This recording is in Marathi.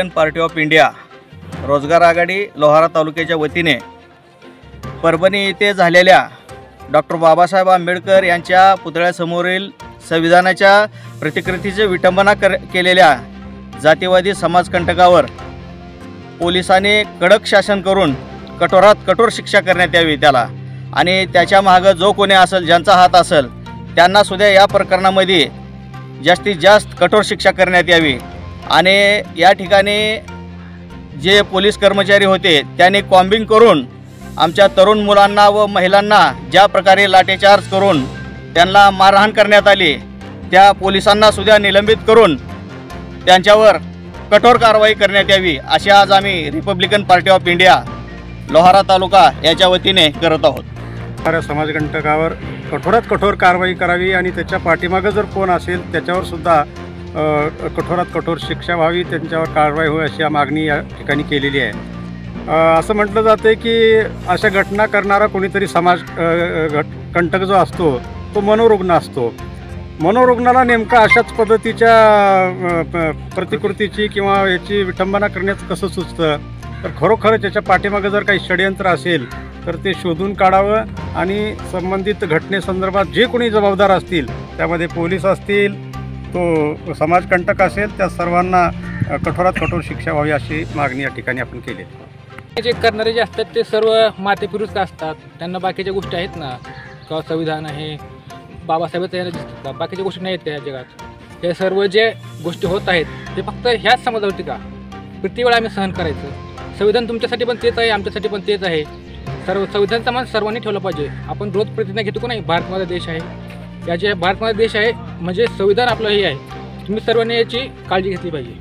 रिपब्लिकन पार्टी ऑफ इंडिया रोजगार आघाडी लोहारा तालुक्याच्या वतीने परभणी येथे झालेल्या डॉक्टर बाबासाहेब आंबेडकर यांच्या पुतळ्यासमोरील संविधानाच्या प्रतिकृतीचे विटंबना केलेल्या जातीवादी समाजकंटकावर पोलिसांनी कडक शासन करून कठोरात कठोर शिक्षा करण्यात यावी त्याला, आणि त्याच्या मागं जो कोणी असेल, ज्यांचा हात असेल, त्यांनासुद्धा या प्रकरणामध्ये जास्तीत जास्त कठोर शिक्षा करण्यात यावी। आणि या ठिकाणी जे पोलीस कर्मचारी होते त्यांनी कॉम्बिंग करून आमच्या तरुण मुलांना व महिलांना ज्या प्रकारे लाठीचार्ज करून त्यांना मारहाण करण्यात आली, त्या पोलिसांनासुद्धा निलंबित करून त्यांच्यावर कठोर कारवाई करण्यात यावी, अशी आज आम्ही Republican party of India Lohara taluka याच्या वतीने करत आहोत। समाजकंटकावर कठोरात कठोर कारवाई करावी आणि त्याच्या पाठीमागं जर कोण असेल त्याच्यावर सुद्धा कठोरात कठोर शिक्षा व्हावी, त्यांच्यावर कारवाई होईल अशी मागणी या ठिकाणी केलेली आहे। असं म्हटलं जाते की अशा घटना करणारा कोणीतरी कंटक जो असतो तो मनोरुग्ण असतो। मनोरुग्णाला नेमका अशाच पद्धतीच्या प्रतिकृतीची किंवा याची विटंबना करण्याचं कसं सुचतं, तर खरोखरच याच्या पाठीमागं जर काही षडयंत्र असेल तर ते शोधून काढावं आणि संबंधित घटनेसंदर्भात जे कोणी जबाबदार असतील, त्यामध्ये पोलीस असतील, तो समाजकंटक असेल, त्या सर्वांना कठोरात कठोर शिक्षा व्हावी अशी मागणी या ठिकाणी आपण केली आहे। जे करणारे जे असतात ते सर्व मातेपुरुष असतात, त्यांना बाकीच्या गोष्टी आहेत ना, किंवा संविधान आहे, बाबासाहेब यांना दिसतात, बाकीच्या गोष्टी नाही आहेत त्या जगात। हे सर्व जे गोष्टी होत आहेत ते फक्त ह्याच समाजावरती का प्रति वेळा आम्ही सहन करायचं? संविधान तुमच्यासाठी पण तेच आहे, आमच्यासाठी पण तेच आहे। संविधानाचा मान सर्वांनी ठेवला पाहिजे। आपण रोज प्रतिज्ञा घेतो का नाही, भारत माझा देश आहे, याचे भारत माझा देश आहे म्हणजे संविधान आपलं हे आहे, तुम्ही सर्वांनी याची काळजी घेतली पाहिजे।